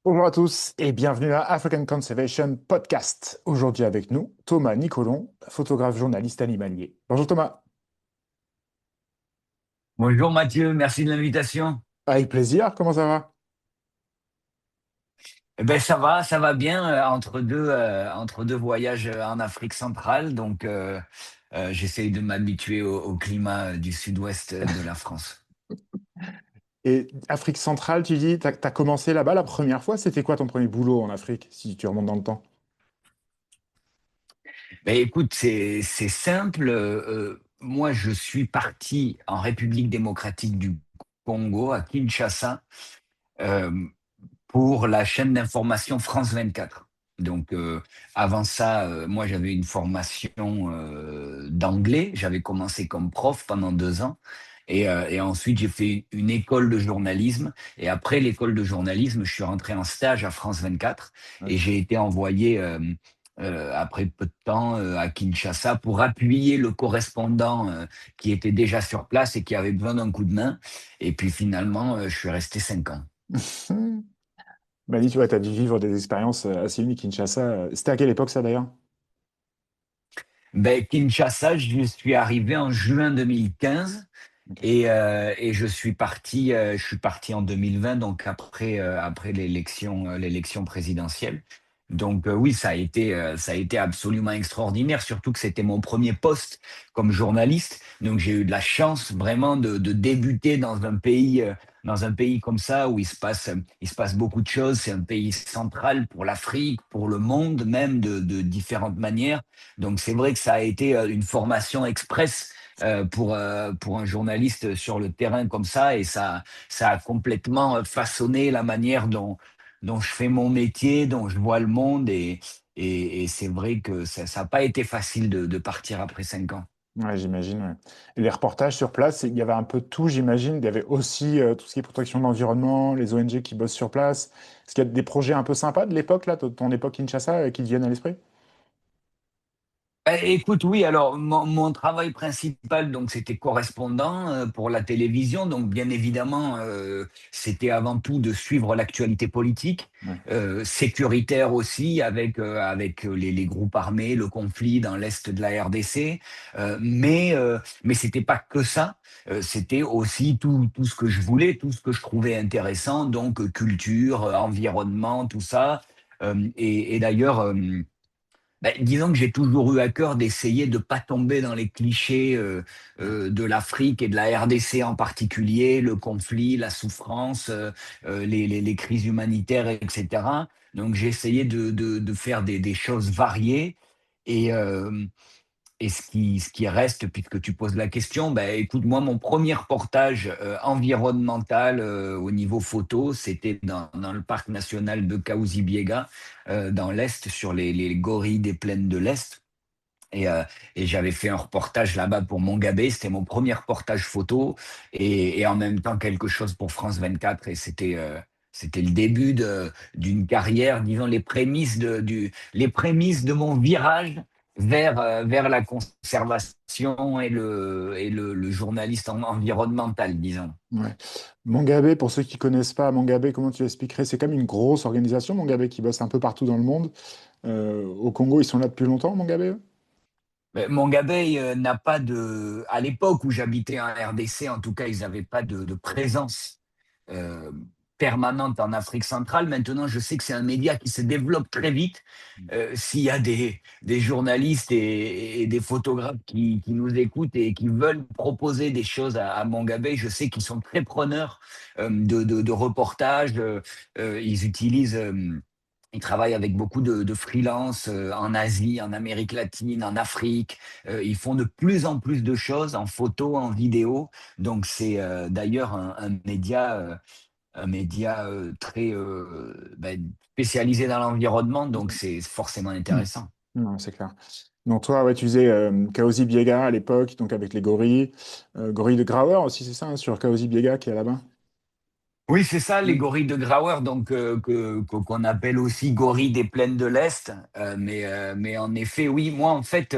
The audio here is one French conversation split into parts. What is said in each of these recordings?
Bonjour à tous et bienvenue à African Conservation Podcast. Aujourd'hui avec nous, Thomas Nicolon, photographe journaliste animalier. Bonjour Thomas. Bonjour Mathieu, merci de l'invitation. Avec plaisir, comment ça va? Eh ben ça va bien entre deux voyages en Afrique centrale, donc j'essaye de m'habituer au climat du sud-ouest de la France. Et Afrique centrale, tu dis, t'as commencé là-bas la première fois, c'était quoi ton premier boulot en Afrique, si tu remontes dans le temps? Ben écoute, c'est simple. Moi, je suis parti en République démocratique du Congo, à Kinshasa, euh, pour la chaîne d'information France 24. Donc, avant ça, moi, j'avais une formation d'anglais. J'avais commencé comme prof pendant 2 ans. Et ensuite, j'ai fait une école de journalisme. Et après l'école de journalisme, je suis rentré en stage à France 24 et Ok. j'ai été envoyé, après peu de temps, à Kinshasa pour appuyer le correspondant qui était déjà sur place et qui avait besoin d'un coup de main. Et puis finalement, je suis resté 5 ans. Bah dis, tu vois, t'as dû vivre des expériences assez uniques, Kinshasa. C'était à quelle époque ça d'ailleurs? Ben, Kinshasa, je suis arrivé en juin 2015 Ok. et je suis parti en 2020, donc après l'élection présidentielle. Donc oui, ça a été absolument extraordinaire, surtout que c'était mon premier poste comme journaliste. Donc j'ai eu de la chance vraiment de débuter dans un pays comme ça où il se passe beaucoup de choses. C'est un pays central pour l'Afrique, pour le monde même de différentes manières. Donc c'est vrai que ça a été une formation express pour un journaliste sur le terrain comme ça, et ça a complètement façonné la manière dont je fais mon métier, dont je vois le monde, et c'est vrai que ça n'a pas été facile de partir après 5 ans. Ouais, j'imagine. Ouais. Et les reportages sur place, il y avait un peu de tout, j'imagine. Il y avait aussi tout ce qui est protection de l'environnement, les ONG qui bossent sur place. Est-ce qu'il y a des projets un peu sympas de l'époque, là, de ton époque Kinshasa, qui te viennent à l'esprit? Écoute, oui, alors mon travail principal, donc c'était correspondant pour la télévision, donc bien évidemment, c'était avant tout de suivre l'actualité politique, Ouais. sécuritaire aussi, avec les groupes armés, le conflit dans l'est de la RDC, mais c'était pas que ça, c'était aussi tout ce que je voulais, tout ce que je trouvais intéressant, donc culture, environnement, tout ça. Et d'ailleurs, ben, disons que j'ai toujours eu à cœur d'essayer de pas tomber dans les clichés de l'Afrique et de la RDC en particulier, le conflit, la souffrance, les crises humanitaires, etc. Donc j'ai essayé de faire des choses variées. Et, et ce qui reste, puisque tu poses la question, ben, écoute, moi, mon premier reportage environnemental au niveau photo, c'était dans le parc national de Kaouzi-Biega, dans l'Est, sur les gorilles des plaines de l'Est. Et, euh, et j'avais fait un reportage là-bas pour Mongabé, c'était mon premier reportage photo, et en même temps quelque chose pour France 24, et c'était le début d'une carrière, disons les prémices de mon virage vers la conservation le journaliste environnemental, disons. Ouais. Mangabé, pour ceux qui connaissent pas Mangabé, comment tu expliquerais? C'est comme une grosse organisation, Mangabé, qui bosse un peu partout dans le monde. Au Congo, ils sont là depuis longtemps, Mangabé, eux? Mongabé n'a pas de... À l'époque où j'habitais en RDC, en tout cas, ils n'avaient pas de présence euh, permanente en Afrique centrale. Maintenant, je sais que c'est un média qui se développe très vite. S'il y a des journalistes et des photographes qui nous écoutent et qui veulent proposer des choses à Mongabé, je sais qu'ils sont très preneurs de reportages. Ils utilisent... ils travaillent avec beaucoup de freelance en Asie, en Amérique latine, en Afrique. Ils font de plus en plus de choses en photo, en vidéo. Donc c'est d'ailleurs un média très spécialisé dans l'environnement. Donc c'est forcément Hmm. intéressant. Non, c'est clair. Donc toi, ouais, tu faisais Kaozi Biega à l'époque, donc avec les gorilles. Gorilles de Grauer aussi, c'est ça, hein, sur Kaozi Biega qui est là-bas? Oui, c'est ça, les Hmm. gorilles de Grauer, donc qu'on appelle aussi gorilles des plaines de l'Est. Mais en effet, oui, moi en fait,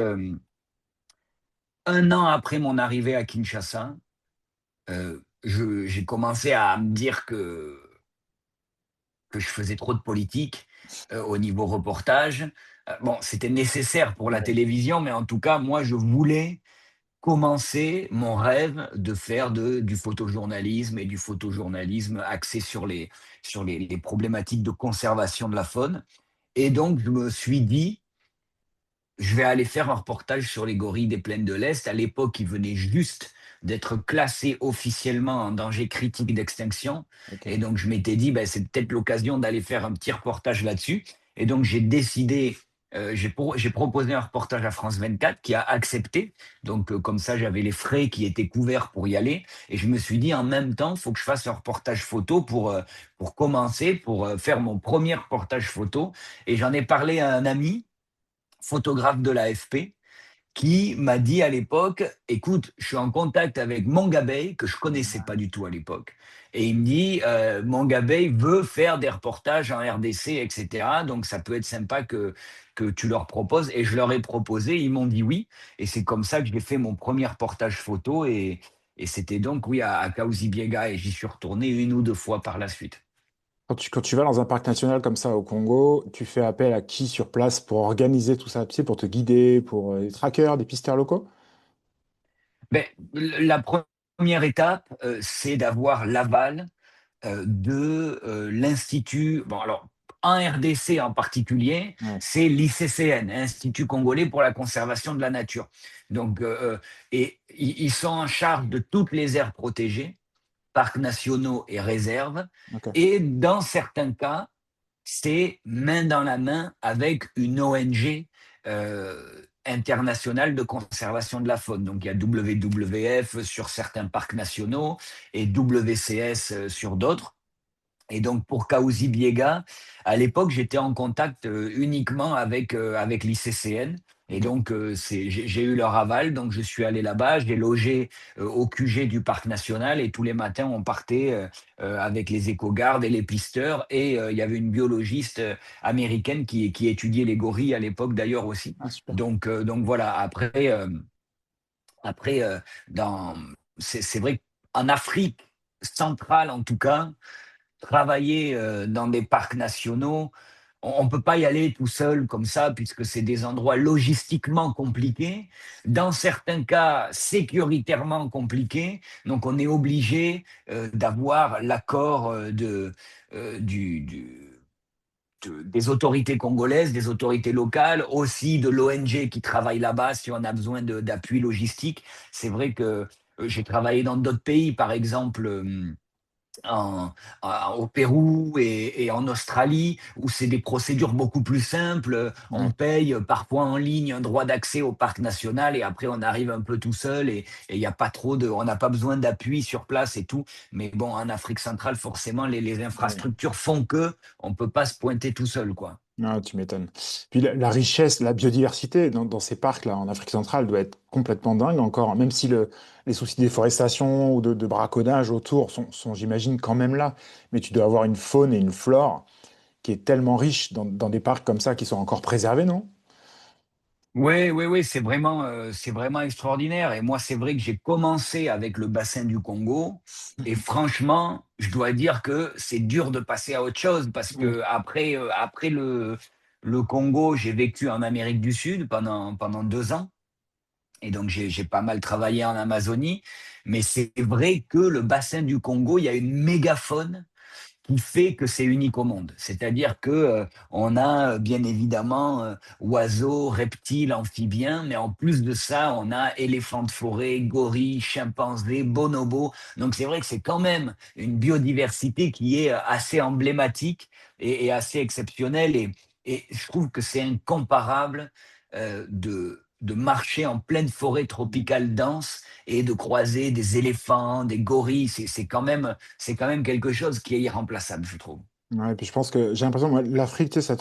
1 an après mon arrivée à Kinshasa, j'ai commencé à me dire que que je faisais trop de politique au niveau reportage. Bon, c'était nécessaire pour la Ouais. télévision, mais en tout cas, moi, je voulais commencer mon rêve de faire du photojournalisme et du photojournalisme axé sur les problématiques de conservation de la faune. Et donc, je me suis dit, je vais aller faire un reportage sur les gorilles des plaines de l'Est. À l'époque, ils venaient juste d'être classés officiellement en danger critique d'extinction. Et Ok. donc, je m'étais dit, ben, c'est peut-être l'occasion d'aller faire un petit reportage là-dessus. Et donc, j'ai décidé, j'ai proposé un reportage à France 24 qui a accepté. Donc, comme ça, j'avais les frais qui étaient couverts pour y aller. Et je me suis dit, en même temps, il faut que je fasse un reportage photo pour commencer, pour faire mon premier reportage photo. Et j'en ai parlé à un ami photographe de l'AFP, qui m'a dit à l'époque, écoute, je suis en contact avec Mongabay, que je connaissais pas du tout à l'époque. Et il me dit, Mongabay veut faire des reportages en RDC, etc. Donc ça peut être sympa que tu leur proposes. Et je leur ai proposé, ils m'ont dit oui. Et c'est comme ça que j'ai fait mon premier reportage photo. Et c'était donc, oui, à Kaouzi-Biega. Et j'y suis retourné une ou deux fois par la suite. Quand tu vas dans un parc national comme ça au Congo, tu fais appel à qui sur place pour organiser tout ça, tu sais, pour te guider, pour des trackers, des pisteurs locaux? Ben, la première étape, c'est d'avoir l'aval de l'Institut, bon alors en RDC en particulier, Ouais, c'est l'ICCN, Institut congolais pour la conservation de la nature. Donc, et ils sont en charge de toutes les aires protégées, parcs nationaux et réserves. ok. Et dans certains cas, c'est main dans la main avec une ONG internationale de conservation de la faune. Donc il y a WWF sur certains parcs nationaux et WCS sur d'autres. Et donc pour Kaouzi Biega, à l'époque, j'étais en contact uniquement avec l'ICCN. Et Ok. donc j'ai eu leur aval, donc je suis allé là-bas, j'ai logé au QG du parc national et tous les matins on partait avec les éco-gardes et les pisteurs et il y avait une biologiste américaine qui étudiait les gorilles à l'époque d'ailleurs aussi. Ah, super. Donc voilà, après dans, c'est vrai qu'en Afrique centrale en tout cas, travailler dans des parcs nationaux, on ne peut pas y aller tout seul comme ça, puisque c'est des endroits logistiquement compliqués, dans certains cas sécuritairement compliqués. Donc on est obligé d'avoir l'accord des autorités congolaises, des autorités locales, aussi de l'ONG qui travaille là-bas si on a besoin d'appui logistique. C'est vrai que j'ai travaillé dans d'autres pays, par exemple en, au Pérou et en Australie, où c'est des procédures beaucoup plus simples. On Ouais. paye parfois en ligne un droit d'accès au parc national et après on arrive un peu tout seul et il n'y a pas trop on n'a pas besoin d'appui sur place et tout. Mais bon, en Afrique centrale, forcément, les Ouais. infrastructures font que on peut pas se pointer tout seul, quoi. Non, tu m'étonnes. Puis la richesse, la biodiversité dans ces parcs-là en Afrique centrale doit être complètement dingue encore, même si les soucis de déforestation ou de braconnage autour j'imagine, quand même là. Mais tu dois avoir une faune et une flore qui est tellement riche dans des parcs comme ça qui sont encore préservés, non? Oui, oui, oui, c'est vraiment extraordinaire. Et moi, c'est vrai que j'ai commencé avec le bassin du Congo. Et franchement, je dois dire que c'est dur de passer à autre chose parce Ouais. que après le Congo, j'ai vécu en Amérique du Sud pendant 2 ans. Et donc, j'ai pas mal travaillé en Amazonie. Mais c'est vrai que le bassin du Congo, il y a une mégafaune qui fait que c'est unique au monde. C'est-à-dire que on a bien évidemment oiseaux, reptiles, amphibiens, mais en plus de ça, on a éléphants de forêt, gorilles, chimpanzés, bonobos. Donc c'est vrai que c'est quand même une biodiversité qui est assez emblématique et assez exceptionnelle. Et je trouve que c'est incomparable de marcher en pleine forêt tropicale dense et de croiser des éléphants, des gorilles. C'est quand même quelque chose qui est irremplaçable, je trouve. Ouais, puis je pense que j'ai l'impression, moi, l'Afrique, tu sais,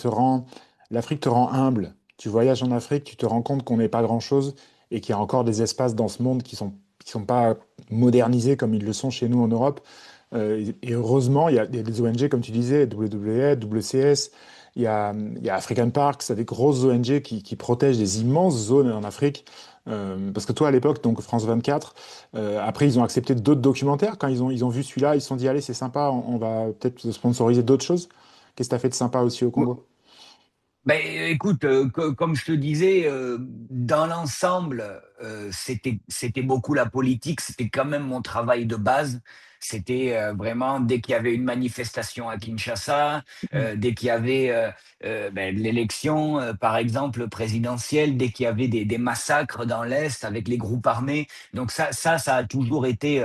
l'Afrique te rend humble. Tu voyages en Afrique, tu te rends compte qu'on n'est pas grand-chose et qu'il y a encore des espaces dans ce monde qui sont pas modernisés comme ils le sont chez nous en Europe. Et heureusement, il y a des ONG, comme tu disais, WWF, WCS, il y a African Parks, c'est des grosses ONG qui protègent des immenses zones en Afrique. Parce que toi, à l'époque, donc France 24, après, ils ont accepté d'autres documentaires. Quand ils ont vu celui-là, ils se sont dit, allez, c'est sympa, on va peut-être sponsoriser d'autres choses. Qu'est-ce que tu as fait de sympa aussi au Congo? Ben, écoute, comme je te disais, dans l'ensemble, c'était beaucoup la politique, c'était quand même mon travail de base. C'était vraiment dès qu'il y avait une manifestation à Kinshasa, dès qu'il y avait ben, l'élection, par exemple, présidentielle, dès qu'il y avait des massacres dans l'Est avec les groupes armés. Donc ça a toujours été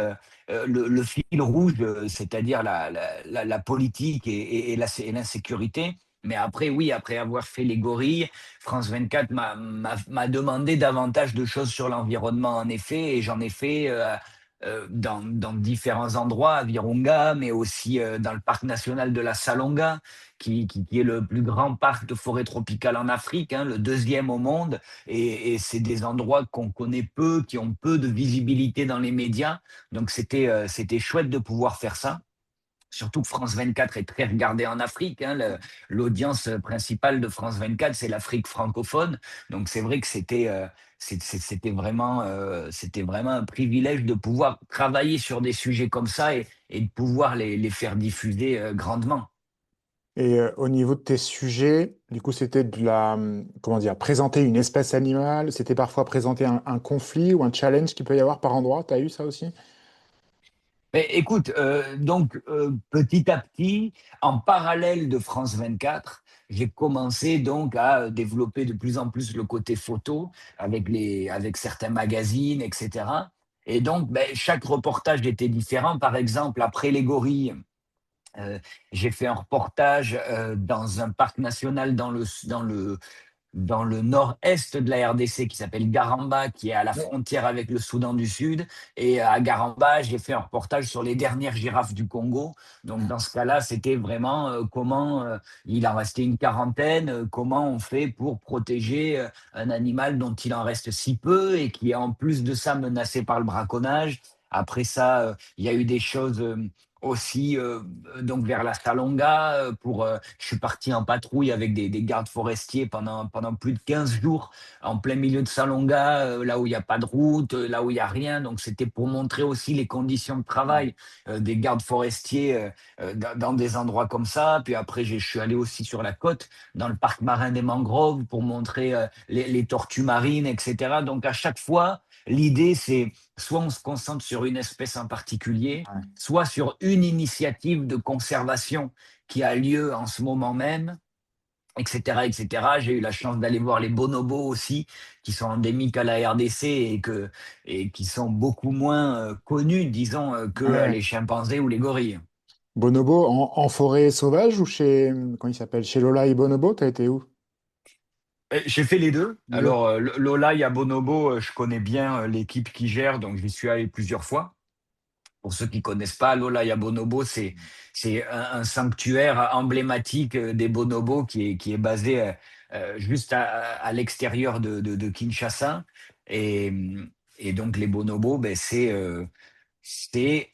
le fil rouge, c'est-à-dire la politique et l'insécurité. Mais après, oui, après avoir fait les gorilles, France 24 m'a demandé davantage de choses sur l'environnement, en effet, et j'en ai fait dans différents endroits, à Virunga, mais aussi dans le parc national de la Salonga, qui est le plus grand parc de forêt tropicale en Afrique, hein, le deuxième au monde, et c'est des endroits qu'on connaît peu, qui ont peu de visibilité dans les médias, donc c'était chouette de pouvoir faire ça. Surtout que France 24 est très regardée en Afrique, hein. L'audience principale de France 24, c'est l'Afrique francophone. Donc c'est vrai que c'était vraiment un privilège de pouvoir travailler sur des sujets comme ça et de pouvoir les faire diffuser grandement. Et au niveau de tes sujets, du coup, c'était de la, comment dire, présenter une espèce animale, c'était parfois présenter un conflit ou un challenge qu'il peut y avoir par endroit. Tu as eu ça aussi? Mais écoute, donc petit à petit, en parallèle de France 24, j'ai commencé donc à développer de plus en plus le côté photo avec certains magazines, etc. Et donc, ben, chaque reportage était différent. Par exemple, après les gorilles, euh, j'ai fait un reportage dans un parc national dans le nord-est de la RDC qui s'appelle Garamba, qui est à la frontière avec le Soudan du Sud. Et à Garamba, j'ai fait un reportage sur les dernières girafes du Congo. Donc dans ce cas-là, c'était vraiment comment il en restait une quarantaine, comment on fait pour protéger un animal dont il en reste si peu et qui est en plus de ça menacé par le braconnage. Après ça, il y a eu des choses aussi donc vers la Salonga je suis parti en patrouille avec des gardes forestiers pendant plus de 15 jours en plein milieu de Salonga, là où il n'y a pas de route, là où il n'y a rien. Donc c'était pour montrer aussi les conditions de travail des gardes forestiers dans des endroits comme ça. Puis après, je suis allé aussi sur la côte, dans le parc marin des mangroves, pour montrer les tortues marines, etc. Donc à chaque fois, l'idée, c'est soit on se concentre sur une espèce en particulier, Ouais. soit sur une initiative de conservation qui a lieu en ce moment même, etc., etc. J'ai eu la chance d'aller voir les bonobos aussi, qui sont endémiques à la RDC et qui sont beaucoup moins connus, disons, que Ouais. les chimpanzés ou les gorilles. Bonobo en forêt sauvage ou chez, comment il s'appelle, chez Lola et Bonobo, t'as été où? J'ai fait les deux. Les deux. Alors, Lola, il y a Bonobo, je connais bien l'équipe qui gère, donc j'y suis allé plusieurs fois. Pour ceux qui connaissent pas, Lola Bonobo, c'est un sanctuaire emblématique des bonobos qui est basé juste à l'extérieur de Kinshasa. Et, et donc les bonobos, ben, c'est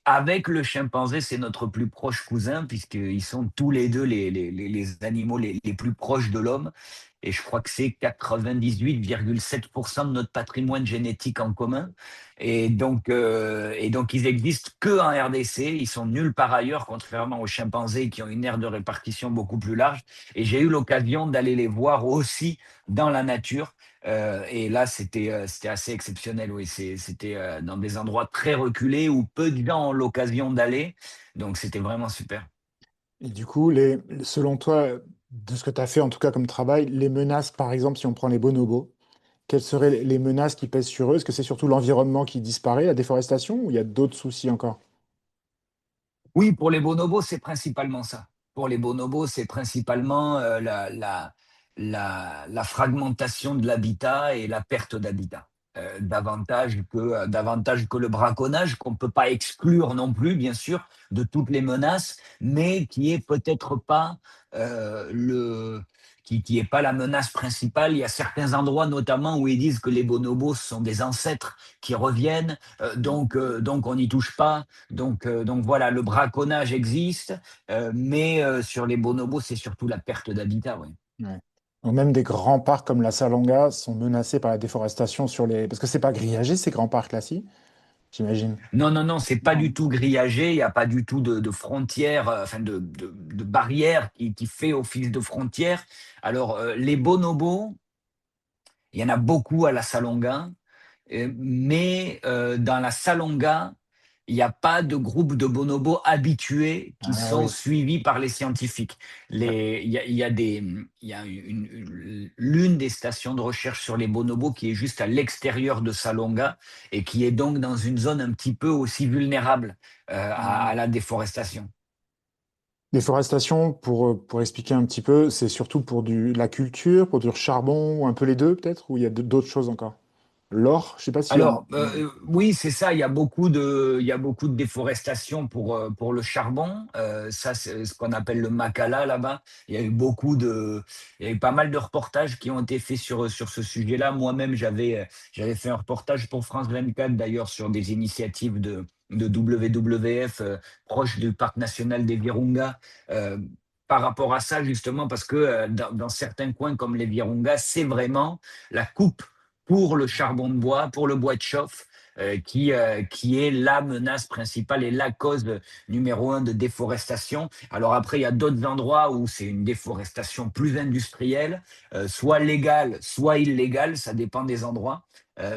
avec le chimpanzé, c'est notre plus proche cousin, puisqu'ils sont tous les deux les animaux les plus proches de l'homme. Et je crois que c'est 98,7% de notre patrimoine génétique en commun. Et donc ils existent que en RDC. Ils sont nuls par ailleurs, contrairement aux chimpanzés qui ont une aire de répartition beaucoup plus large. Et j'ai eu l'occasion d'aller les voir aussi dans la nature. Et là, c'était assez exceptionnel. Oui, c'était dans des endroits très reculés où peu de gens ont l'occasion d'aller. Donc, c'était vraiment super. Et du coup, selon toi, de ce que tu as fait en tout cas comme travail, les menaces, par exemple, si on prend les bonobos, quelles seraient les menaces qui pèsent sur eux? Est-ce que c'est surtout l'environnement qui disparaît, la déforestation, ou il y a d'autres soucis encore? Oui, pour les bonobos, c'est principalement ça. Pour les bonobos, c'est principalement la fragmentation de l'habitat et la perte d'habitat. Davantage que le braconnage, qu'on ne peut pas exclure non plus, bien sûr, de toutes les menaces, mais qui est peut-être pas euh, le, qui est pas la menace principale. Il y a certains endroits, notamment, où ils disent que les bonobos sont des ancêtres qui reviennent, donc on n'y touche pas. Donc voilà, le braconnage existe, mais sur les bonobos, c'est surtout la perte d'habitat. Ouais. Ouais. Ou même des grands parcs comme la Salonga sont menacés par la déforestation sur les... Parce que c'est pas grillagé, ces grands parcs-là, si? j'imagine. Non, non, non, c'est pas Non. du tout grillagé, il n'y a pas du tout de frontières, enfin de barrières qui fait office de frontières. Alors, les bonobos, il y en a beaucoup à la Salonga, mais dans la Salonga, il n'y a pas de groupe de bonobos habitués qui Ah sont oui. suivis par les scientifiques. Il y a l'une des stations de recherche sur les bonobos qui est juste à l'extérieur de Salonga et qui est donc dans une zone un petit peu aussi vulnérable à la déforestation. Déforestation, pour expliquer un petit peu, c'est surtout pour la culture, pour du charbon, ou un peu les deux peut-être, ou il y a d'autres choses encore? L'or, je sais pas s'il y a... Alors, oui, c'est ça. Il y a beaucoup de déforestation pour le charbon. Ça, c'est ce qu'on appelle le Makala là-bas. Il y a eu il y a eu pas mal de reportages qui ont été faits sur ce sujet-là. Moi-même, j'avais fait un reportage pour France 24 d'ailleurs sur des initiatives de WWF proche du parc national des Virunga. euh, Par rapport à ça, justement, parce que dans certains coins comme les Virunga, c'est vraiment la coupe pour le charbon de bois, pour le bois de chauffe, qui est la menace principale et la cause numéro un de déforestation. Alors après, il y a d'autres endroits où c'est une déforestation plus industrielle, soit légale, soit illégale, ça dépend des endroits.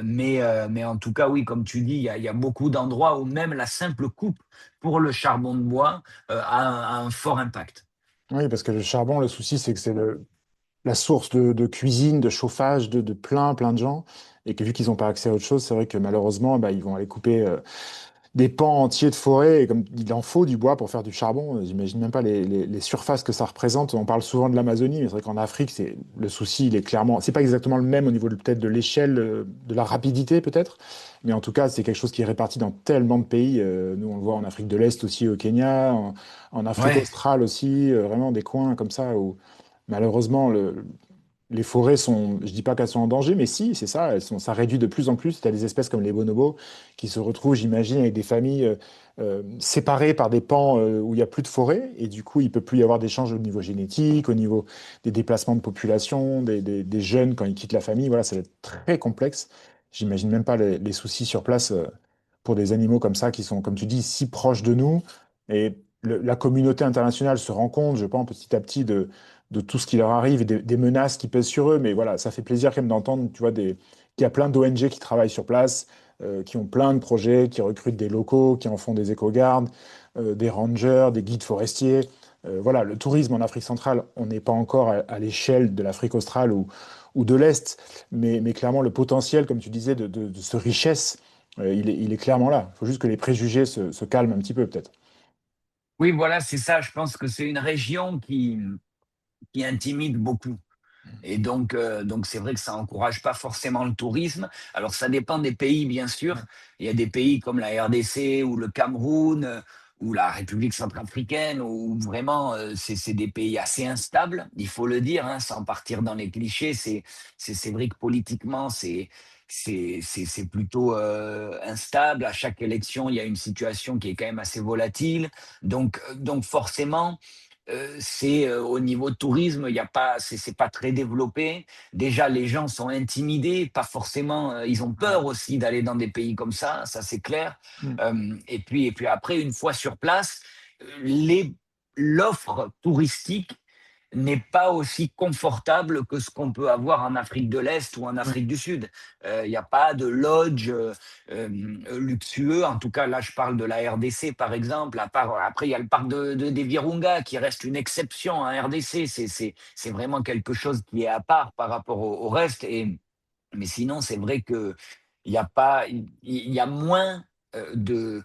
Mais en tout cas, oui, comme tu dis, il y a beaucoup d'endroits où même la simple coupe pour le charbon de bois a un fort impact. Oui, parce que le charbon, le souci, c'est que c'est la source de cuisine, de chauffage de plein de gens, et que vu qu'ils n'ont pas accès à autre chose, c'est vrai que malheureusement, bah, ils vont aller couper des pans entiers de forêt, et comme il en faut du bois pour faire du charbon, j'imagine même pas les surfaces que ça représente. On parle souvent de l'Amazonie, mais c'est vrai qu'en Afrique, le souci, il est clairement, c'est pas exactement le même au niveau peut-être de l'échelle, de la rapidité peut-être, mais en tout cas, c'est quelque chose qui est réparti dans tellement de pays. Nous, on le voit en Afrique de l'Est aussi, au Kenya, en Afrique Ouais. australe aussi, vraiment des coins comme ça où malheureusement les forêts sont, je dis pas qu'elles sont en danger, mais si, c'est ça, ça réduit de plus en plus. Tu as des espèces comme les bonobos qui se retrouvent, j'imagine, avec des familles séparées par des pans où il n'y a plus de forêt, et du coup, il peut plus y avoir d'échanges au niveau génétique, au niveau des déplacements de population, des jeunes quand ils quittent la famille. Voilà, ça va être très complexe. J'imagine même pas les soucis sur place pour des animaux comme ça qui sont, comme tu dis, si proches de nous. Et la communauté internationale se rend compte, je pense, petit à petit de tout ce qui leur arrive et des menaces qui pèsent sur eux. Mais voilà, ça fait plaisir quand même d'entendre, tu vois, qu'il y a plein d'ONG qui travaillent sur place, qui ont plein de projets, qui recrutent des locaux, qui en font des éco-gardes, des rangers, des guides forestiers. Voilà, le tourisme en Afrique centrale, on n'est pas encore à l'échelle de l'Afrique australe ou de l'Est, mais clairement le potentiel, comme tu disais, de ce richesse, il est clairement là. Il faut juste que les préjugés se calment un petit peu, peut-être. Oui, voilà, c'est ça. Je pense que c'est une région qui intimide beaucoup. Et donc c'est vrai que ça encourage pas forcément le tourisme. Alors ça dépend des pays, bien sûr. Il y a des pays comme la RDC ou le Cameroun ou la République centrafricaine où vraiment c'est des pays assez instables, il faut le dire, hein, sans partir dans les clichés. C'est vrai que politiquement c'est plutôt instable. À chaque élection, il y a une situation qui est quand même assez volatile. Donc forcément c'est au niveau de tourisme, il y a pas, c'est pas très développé. Déjà, les gens sont intimidés, pas forcément, ils ont peur aussi d'aller dans des pays comme ça c'est clair. Mm. Et puis après, une fois sur place, les l'offre touristique n'est pas aussi confortable que ce qu'on peut avoir en Afrique de l'Est ou en Ouais. Afrique du Sud. Il n'y a pas de lodge euh, luxueux. En tout cas, là, je parle de la RDC, par exemple. Après, il y a le parc des Virunga qui reste une exception en RDC. C'est vraiment quelque chose qui est à part par rapport au reste. Mais sinon, c'est vrai que il y a pas, il y a moins de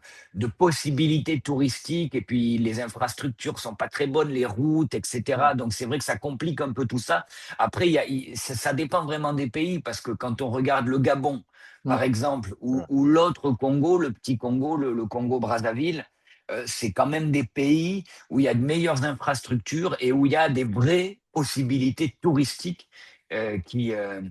possibilités touristiques et puis les infrastructures sont pas très bonnes, les routes, Ouais. etc. Donc c'est vrai que ça complique un peu tout ça. Après, ça dépend vraiment des pays parce que quand on regarde le Gabon, Ouais. par exemple, C'est vrai. ou l'autre Congo, le petit Congo, le Congo Brazzaville, c'est quand même des pays où il y a de meilleures infrastructures et où il y a des vraies possibilités touristiques euh, qui, euh,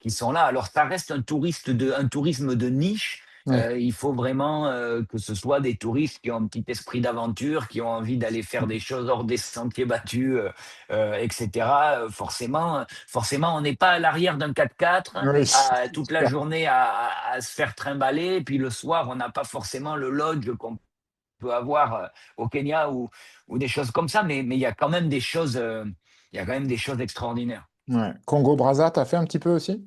qui sont là. Alors, ça reste un tourisme de niche, Ouais. Il faut vraiment que ce soit des touristes qui ont un petit esprit d'aventure, qui ont envie d'aller faire des choses hors des sentiers battus, etc. Forcément, on n'est pas à l'arrière d'un 4x4 Oui, toute c'est la clair. journée à se faire trimballer. Et puis le soir, on n'a pas forcément le lodge qu'on peut avoir au Kenya ou des choses comme ça. Mais il y a quand même des choses, il y a quand même des choses extraordinaires. Ouais. Congo-Brazza, t'as fait un petit peu aussi?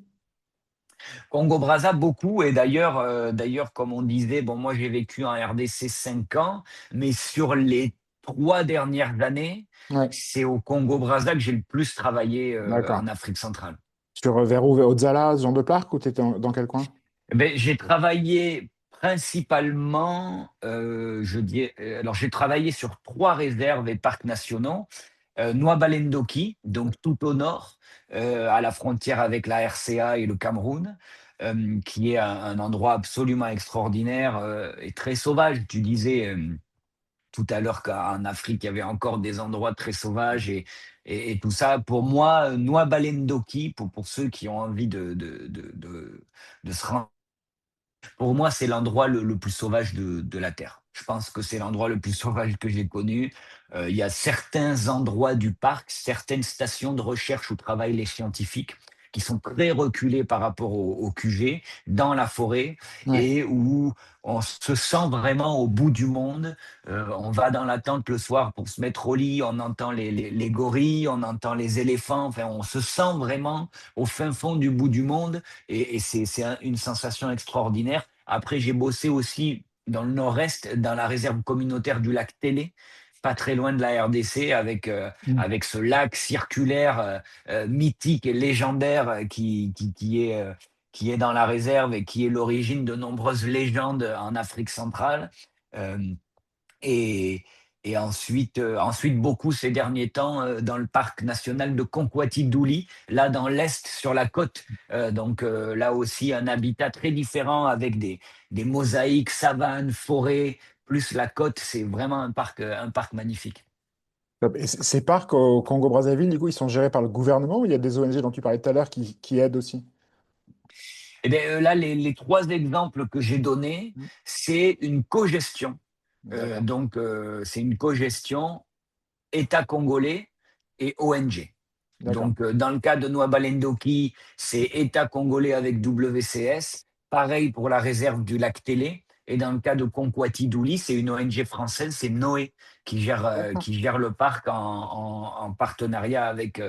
Congo-Brazza, beaucoup. Et d'ailleurs, comme on disait, bon, moi j'ai vécu en RDC 5 ans, mais sur les 3 dernières années, Ouais, c'est au Congo-Brazza que j'ai le plus travaillé d'accord. en Afrique centrale. Vers où? Vers Odzala, ce genre de parc, ou t'étais dans quel coin? Eh ben, j'ai travaillé principalement, alors j'ai travaillé sur 3 réserves et parcs nationaux. Noa-Balendoki, donc tout au nord, à la frontière avec la RCA et le Cameroun, qui est un endroit absolument extraordinaire et très sauvage. Tu disais tout à l'heure qu'en Afrique, il y avait encore des endroits très sauvages et tout ça. Pour moi, Noa-Balendoki, pour ceux qui ont envie de se rendre, pour moi, c'est l'endroit le plus sauvage de la Terre. Je pense que c'est l'endroit le plus sauvage que j'ai connu. Il y a certains endroits du parc, certaines stations de recherche où travaillent les scientifiques qui sont très reculés par rapport au QG, dans la forêt, Ouais. et où on se sent vraiment au bout du monde. On va dans la tente le soir pour se mettre au lit, on entend les gorilles, on entend les éléphants, enfin, on se sent vraiment au fin fond du bout du monde et c'est une sensation extraordinaire. Après, j'ai bossé aussi dans le nord-est, dans la réserve communautaire du lac Télé, pas très loin de la RDC, Mm. avec ce lac circulaire mythique et légendaire qui est dans la réserve et qui est l'origine de nombreuses légendes en Afrique centrale. Euh, et, ensuite, beaucoup ces derniers temps dans le parc national de Konkwati-Douli, là dans l'est sur la côte. Donc là aussi, un habitat très différent avec des mosaïques, savanes, forêts, plus la côte. C'est vraiment un parc magnifique. Top. Et ces parcs au Congo-Brazzaville, du coup, ils sont gérés par le gouvernement ou il y a des ONG dont tu parlais tout à l'heure qui aident aussi? Et bien là, les 3 exemples que j'ai donnés, Mm. c'est une cogestion. D'accord. C'est une cogestion État congolais et ONG. D'accord. Donc, dans le cas de Noa Balendoki, c'est État congolais avec WCS. Pareil pour la réserve du lac Télé. Et dans le cas de Konkwati Douli, c'est une ONG française, c'est Noé, D'accord. qui gère le parc en partenariat avec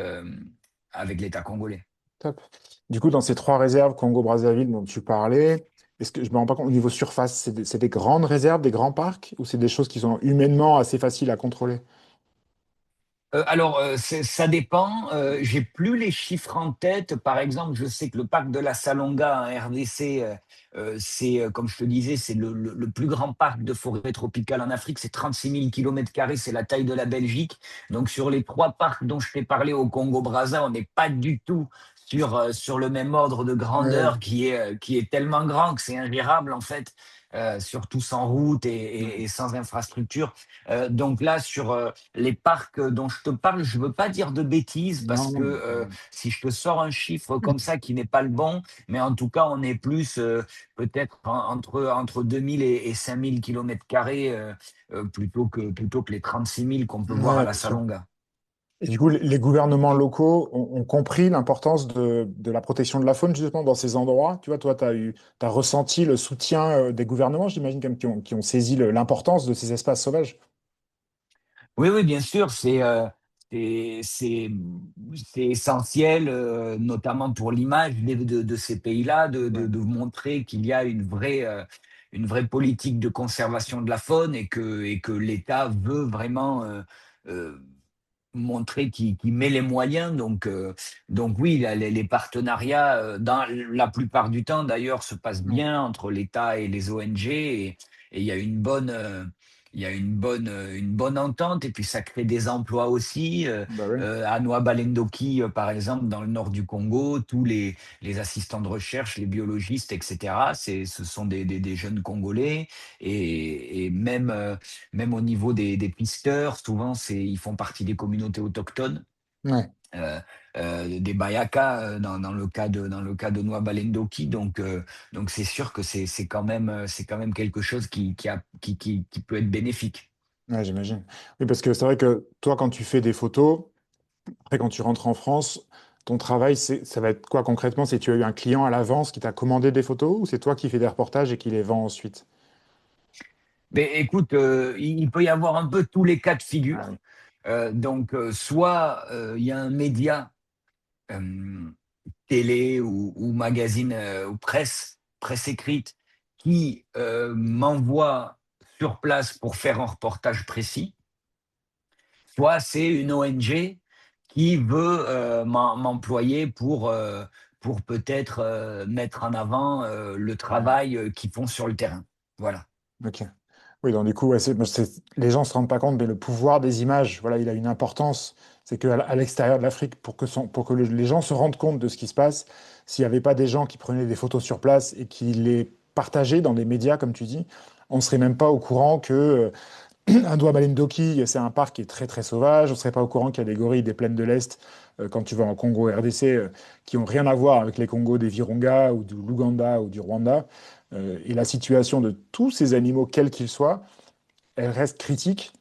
l'État congolais. Top. Du coup, dans ces trois réserves Congo-Brazzaville dont tu parlais, est-ce que je me rends pas compte au niveau surface, c'est des grandes réserves, des grands parcs, ou c'est des choses qui sont humainement assez faciles à contrôler? Alors, ça dépend. J'ai plus les chiffres en tête. Par exemple, je sais que le parc de la Salonga en RDC, c'est, comme je te disais, c'est le plus grand parc de forêt tropicale en Afrique. C'est 36 000 kilomètres carrés, c'est la taille de la Belgique. Donc, sur les 3 parcs dont je t'ai parlé au Congo-Brazza, on n'est pas du tout sur le même ordre de Ouais. grandeur qui est tellement grand que c'est ingérable, en fait, surtout sans route Ouais. et sans infrastructure. Donc là, sur les parcs dont je te parle, je ne veux pas dire de bêtises Non, parce que non. si je te sors un chiffre comme ça qui n'est pas le bon, mais en tout cas, on est plus peut-être entre 2000 et 5000 kilomètres carrés plutôt que les 36 000 qu'on peut voir à Ouais, la bien sûr. Salonga. Et du coup, les gouvernements locaux ont compris l'importance de la protection de la faune justement dans ces endroits. Tu vois, toi, t'as ressenti le soutien des gouvernements, j'imagine, comme qui ont saisi l'importance de ces espaces sauvages. Oui, oui, bien sûr, c'est c'est c'est essentiel, notamment pour l'image de ces pays-là, Ouais. de montrer qu'il y a une vraie politique de conservation de la faune et que l'État veut vraiment euh, montrer qu'il met les moyens. Donc oui, les partenariats, dans la plupart du temps d'ailleurs, se passent Ouais. bien entre l'État et les ONG et il y a une bonne entente et puis ça crée des emplois aussi. Bah oui. À Noa Balendoki, par exemple, dans le nord du Congo, tous les assistants de recherche, les biologistes, etc., ce sont des jeunes Congolais et même même au niveau des pisteurs, souvent, ils font partie des communautés autochtones. Ouais. euh, des Bayaka dans le cas de Noa Balendoki. Donc c'est sûr que c'est quand même quelque chose qui peut être bénéfique. Ouais, j'imagine. Oui, parce que c'est vrai que toi, quand tu fais des photos, après, quand tu rentres en France, ton travail, ça va être quoi concrètement? C'est tu as eu un client à l'avance qui t'a commandé des photos ou c'est toi qui fais des reportages et qui les vends ensuite? Mais écoute, il peut y avoir un peu tous les cas de Ah oui. figure. Soit il y a un média euh, télé ou magazine ou presse écrite, qui m'envoie sur place pour faire un reportage précis, soit c'est une ONG qui veut m'employer pour peut-être mettre en avant le Ouais. travail qu'ils font sur le terrain. Voilà. Ok. Oui, donc du coup, ouais, les gens ne se rendent pas compte, mais le pouvoir des images, voilà, il a une importance. C'est qu'à à l'extérieur de l'Afrique, pour que les gens se rendent compte de ce qui se passe, s'il n'y avait pas des gens qui prenaient des photos sur place et qui les partageaient dans les médias, comme tu dis, on ne serait même pas au courant que Indua Malindoki, c'est un parc qui est très très sauvage. On ne serait pas au courant qu'il y a des gorilles des plaines de l'Est, quand tu vas en Congo RDC, qui n'ont rien à voir avec les Congos des Virunga ou du Luganda ou du Rwanda. Et la situation de tous ces animaux, quels qu'ils soient, elle reste critique,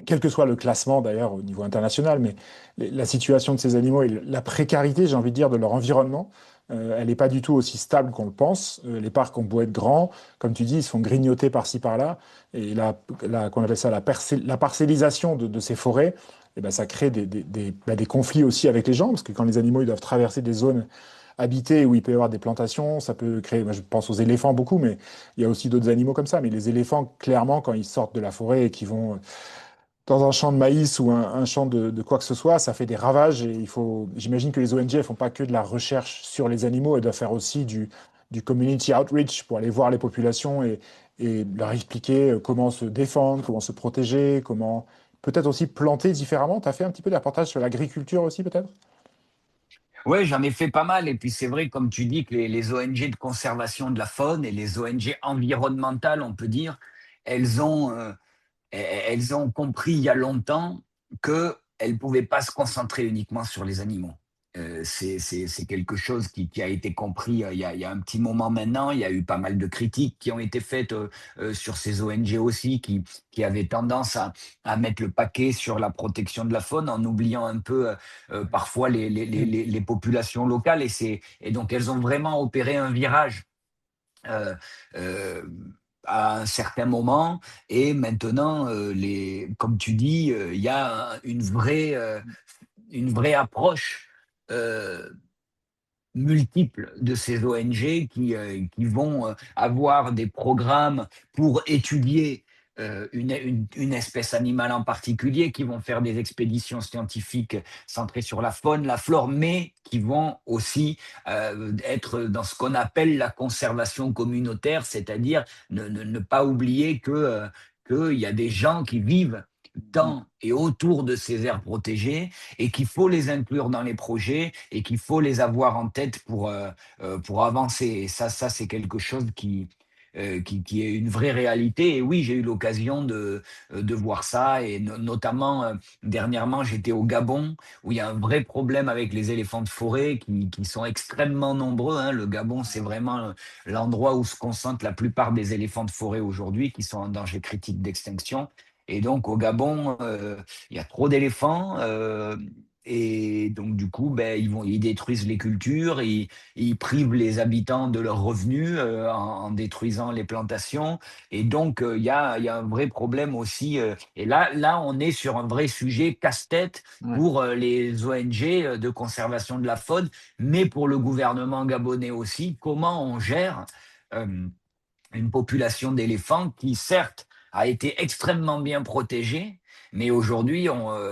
quel que soit le classement d'ailleurs au niveau international, mais la situation de ces animaux et la précarité, j'ai envie de dire, de leur environnement, elle n'est pas du tout aussi stable qu'on le pense. Les parcs ont beau être grands, comme tu dis, ils se font grignoter par-ci par-là, et qu'on appelle ça la parcellisation de ces forêts, eh ben, ça crée des conflits aussi avec les gens, parce que quand les animaux ils doivent traverser des zones habitées où il peut y avoir des plantations, ça peut créer, moi, je pense aux éléphants beaucoup, mais il y a aussi d'autres animaux comme ça. Mais les éléphants, clairement, quand ils sortent de la forêt et qu'ils vont dans un champ de maïs ou un champ de quoi que ce soit, ça fait des ravages et j'imagine que les ONG ne font pas que de la recherche sur les animaux, elles doivent faire aussi du community outreach pour aller voir les populations et leur expliquer comment se défendre, comment se protéger, comment peut-être aussi planter différemment. Tu as fait un petit peu des reportages sur l'agriculture aussi, peut-être? Ouais, j'en ai fait pas mal. Et puis c'est vrai, comme tu dis, que les ONG de conservation de la faune et les ONG environnementales, on peut dire, elles ont, elles ont compris il y a longtemps qu'elles ne pouvaient pas se concentrer uniquement sur les animaux. C'est quelque chose qui a été compris il y a un petit moment maintenant. Il y a eu pas mal de critiques qui ont été faites sur ces ONG aussi, qui avaient tendance à mettre le paquet sur la protection de la faune en oubliant un peu parfois les populations locales. Et donc elles ont vraiment opéré un virage euh, euh, à un certain moment. Et maintenant, comme tu dis, il y a une vraie approche euh, multiples de ces ONG qui vont avoir des programmes pour étudier une espèce animale en particulier, qui vont faire des expéditions scientifiques centrées sur la faune, la flore, mais qui vont aussi être dans ce qu'on appelle la conservation communautaire, c'est-à-dire ne pas oublier qu'il y a des gens qui vivent dans et autour de ces aires protégées et qu'il faut les inclure dans les projets et qu'il faut les avoir en tête pour avancer. Et ça c'est quelque chose qui est une vraie réalité. Et oui, j'ai eu l'occasion de voir ça. Et notamment, dernièrement, j'étais au Gabon, où il y a un vrai problème avec les éléphants de forêt qui sont extrêmement nombreux, hein. Le Gabon, c'est vraiment l'endroit où se concentrent la plupart des éléphants de forêt aujourd'hui, qui sont en danger critique d'extinction. Et donc, au Gabon, il y a trop d'éléphants. Et donc, du coup, ben, ils détruisent les cultures, ils privent les habitants de leurs revenus en détruisant les plantations. Et donc, il y a un vrai problème aussi. Et là, on est sur un vrai sujet casse-tête Ouais. pour les ONG de conservation de la faune, mais pour le gouvernement gabonais aussi. Comment on gère euh, une population d'éléphants qui, certes, a été extrêmement bien protégée, mais aujourd'hui,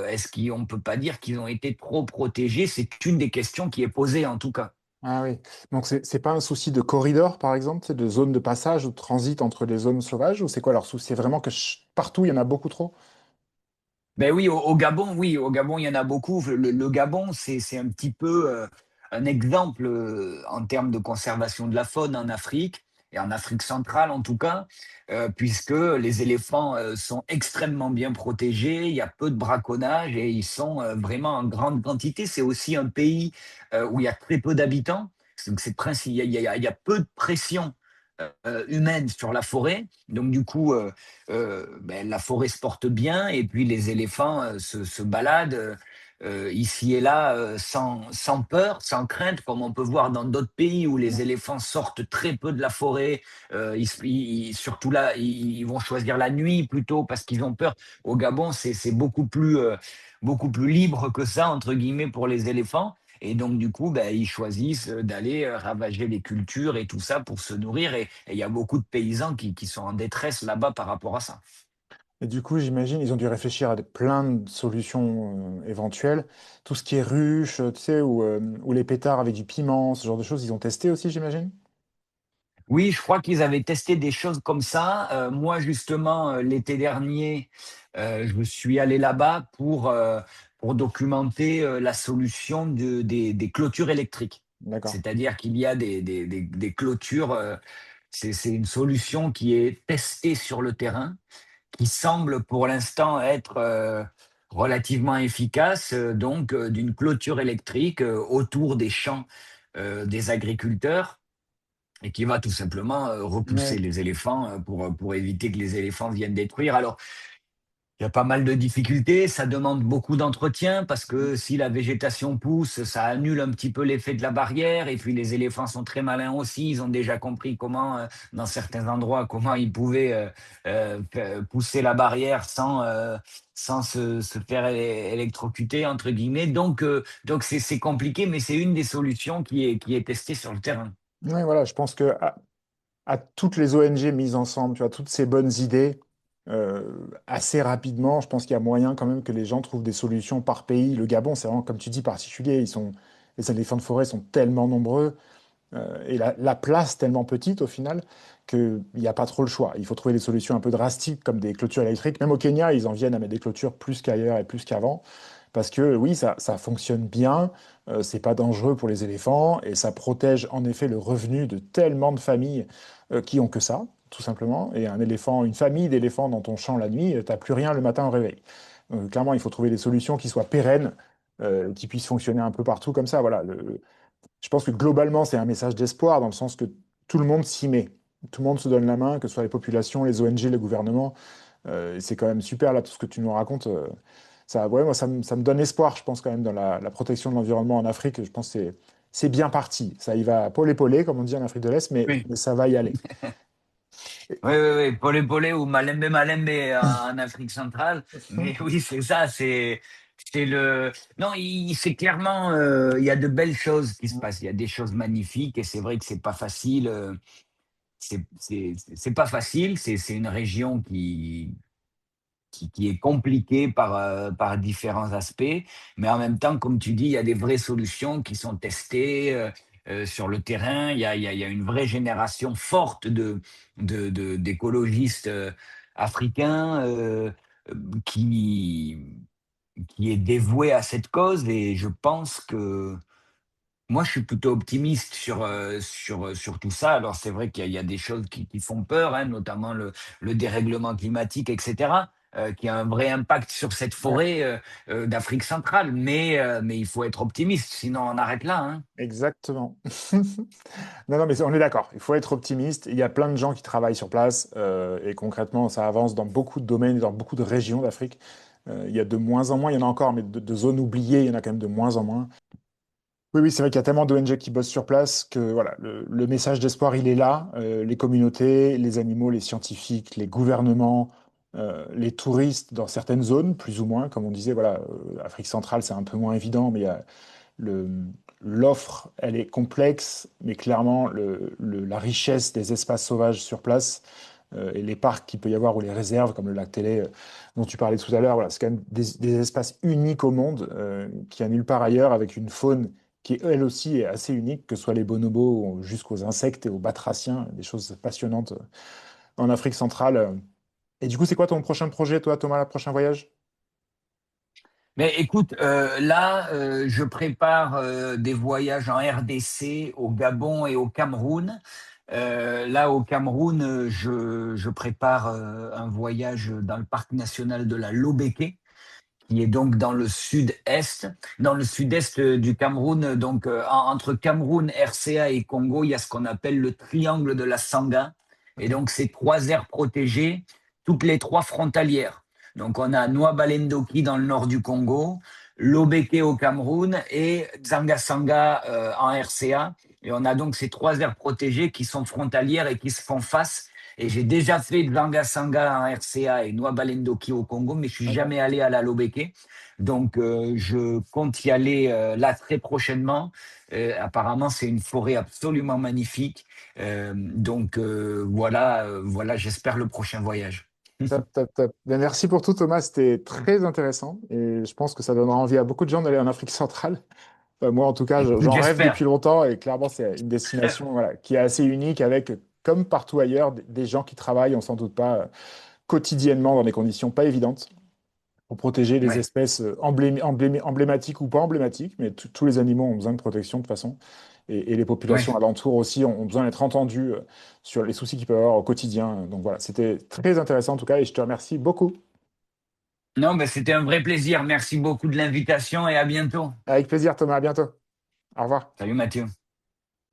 est-ce qu'on ne peut pas dire qu'ils ont été trop protégés? C'est une des questions qui est posée en tout cas. Ah oui. Donc c'est pas un souci de corridor, par exemple, c'est de zone de passage ou de transit entre les zones sauvages, ou c'est quoi leur souci? C'est vraiment que partout, il y en a beaucoup trop? Ben oui, au Gabon, il y en a beaucoup. Le Gabon, c'est un petit peu un exemple en termes de conservation de la faune en Afrique. et en Afrique centrale en tout cas, puisque les éléphants sont extrêmement bien protégés, il y a peu de braconnage et ils sont vraiment en grande quantité. C'est aussi un pays où il y a très peu d'habitants, donc il y a peu de pression humaine sur la forêt. Donc du coup, ben, la forêt se porte bien et puis les éléphants se baladent ici et là sans peur, sans crainte, comme on peut voir dans d'autres pays où les éléphants sortent très peu de la forêt. Surtout là, ils vont choisir la nuit plutôt parce qu'ils ont peur. Au Gabon, c'est beaucoup plus libre que ça, entre guillemets, pour les éléphants. Et donc, du coup, ben, ils choisissent d'aller ravager les cultures et tout ça pour se nourrir. Et il y a beaucoup de paysans qui sont en détresse là-bas par rapport à ça. Et du coup, j'imagine, ils ont dû réfléchir à plein de solutions éventuelles. Tout ce qui est ruche, tu sais, ou les pétards avec du piment, ce genre de choses, ils ont testé aussi, j'imagine? Oui, je crois qu'ils avaient testé des choses comme ça. Moi, justement, l'été dernier, je me suis allé là-bas pour documenter la solution des clôtures électriques. D'accord. C'est-à-dire qu'il y a des clôtures, c'est une solution qui est testée sur le terrain, qui semble pour l'instant être relativement efficace, donc d'une clôture électrique autour des champs des agriculteurs et qui va tout simplement repousser Ouais. les éléphants pour éviter que les éléphants viennent détruire. Alors, il y a pas mal de difficultés, ça demande beaucoup d'entretien parce que si la végétation pousse, ça annule un petit peu l'effet de la barrière. Et puis les éléphants sont très malins aussi, ils ont déjà compris comment, dans certains endroits, comment ils pouvaient pousser la barrière sans se faire électrocuter, entre guillemets. Donc c'est compliqué, mais c'est une des solutions qui est testée sur le terrain. Ouais, voilà, je pense que à toutes les ONG mises ensemble, tu vois, toutes ces bonnes idées, assez rapidement, je pense qu'il y a moyen quand même que les gens trouvent des solutions par pays. Le Gabon, c'est vraiment, comme tu dis, particulier. Les éléphants de forêt sont tellement nombreux. Et la place tellement petite au final qu'il n'y a pas trop le choix. Il faut trouver des solutions un peu drastiques comme des clôtures électriques. Même au Kenya, ils en viennent à mettre des clôtures plus qu'ailleurs et plus qu'avant. Parce que oui, ça fonctionne bien, c'est pas dangereux pour les éléphants et ça protège en effet le revenu de tellement de familles qui ont que ça, tout simplement. Et un éléphant, une famille d'éléphants dans ton champ la nuit, t'as plus rien le matin au réveil. Clairement, il faut trouver des solutions qui soient pérennes, qui puissent fonctionner un peu partout comme ça. Voilà, je pense que globalement, c'est un message d'espoir dans le sens que tout le monde s'y met. Tout le monde se donne la main, que ce soit les populations, les ONG, le gouvernement. Et c'est quand même super, là, tout ce que tu nous racontes. Ça, ouais, moi, ça me donne espoir, je pense, quand même, dans la protection de l'environnement en Afrique. Je pense que c'est bien parti. Ça y va pôle-épaulé, comme on dit en Afrique de l'Est, Oui. mais ça va y aller. Oui, oui, oui, Polé Polé ou Malembe Malembe en Afrique centrale. Mais oui, c'est ça, c'est le. Non, c'est clairement, il y a de belles choses qui se passent. Il y a des choses magnifiques et c'est vrai que c'est pas facile. C'est pas facile. C'est une région qui est compliqué par différents aspects, mais en même temps, comme tu dis, il y a des vraies solutions qui sont testées sur le terrain. Il y a une vraie génération forte d'écologistes africains qui, qui est dévouée à cette cause et je pense que moi, je suis plutôt optimiste sur tout ça. Alors, c'est vrai qu'il y a des choses qui font peur, hein, notamment le dérèglement climatique, etc., qui a un vrai impact sur cette Ouais, forêt d'Afrique centrale. Mais il faut être optimiste, sinon on arrête là. Hein. exactement. Non, non, mais on est d'accord. Il faut être optimiste. Il y a plein de gens qui travaillent sur place et concrètement, ça avance dans beaucoup de domaines, et dans beaucoup de régions d'Afrique. Il y a de moins en moins, il y en a encore, mais de zones oubliées, il y en a quand même de moins en moins. Oui, oui, c'est vrai qu'il y a tellement d'ONG qui bossent sur place que voilà, le message d'espoir, il est là. Les communautés, les animaux, les scientifiques, les gouvernements, les touristes dans certaines zones, plus ou moins, comme on disait, voilà, Afrique centrale, c'est un peu moins évident, mais il y a le, l'offre, elle est complexe, mais clairement, la richesse des espaces sauvages sur place et les parcs qu'il peut y avoir ou les réserves, comme le lac Télé dont tu parlais tout à l'heure, voilà, c'est quand même des espaces uniques au monde qu'il n'y a nulle part ailleurs, avec une faune qui, elle aussi, est assez unique, que ce soit les bonobos jusqu'aux insectes et aux batraciens, des choses passionnantes en Afrique centrale. Et du coup, c'est quoi ton prochain projet, toi, Thomas, le prochain voyage? Mais écoute, là, je prépare des voyages en RDC, au Gabon et au Cameroun. Là, au Cameroun, je prépare un voyage dans le parc national de la Lobéké, qui est donc dans le sud-est, dans le sud-est du Cameroun. Donc, entre Cameroun, RCA et Congo, il y a ce qu'on appelle le triangle de la Sangha. Et Ok. donc, c'est trois aires protégées, toutes les trois frontalières. Donc, on a Noa-Balendoki dans le nord du Congo, Lobeke au Cameroun et Zanga-Sanga en RCA. Et on a donc ces trois aires protégées qui sont frontalières et qui se font face. Et j'ai déjà fait Zanga-Sanga en RCA et Noa-Balendoki au Congo, mais je suis D'accord. jamais allé à la Lobeke. Donc, je compte y aller là très prochainement. Apparemment, c'est une forêt absolument magnifique. Voilà, j'espère le prochain voyage. Top, top, top. Ben, merci pour tout, Thomas. C'était très intéressant et je pense que ça donnera envie à beaucoup de gens d'aller en Afrique centrale. Moi, en tout cas, Écoute, j'en rêve depuis j'espère. longtemps et clairement, c'est une destination voilà, qui est assez unique avec, comme partout ailleurs, des gens qui travaillent, on s'en doute pas, quotidiennement dans des conditions pas évidentes pour protéger les Ouais, espèces emblématiques ou pas emblématiques, mais tous les animaux ont besoin de protection de toute façon. Et les ouais. populations alentours aussi ont besoin d'être entendues sur les soucis qu'ils peuvent avoir au quotidien. Donc voilà, c'était très intéressant en tout cas et je te remercie beaucoup. Non, ben, c'était un vrai plaisir. Merci beaucoup de l'invitation et à bientôt. Avec plaisir, Thomas, à bientôt. Au revoir. Salut Mathieu.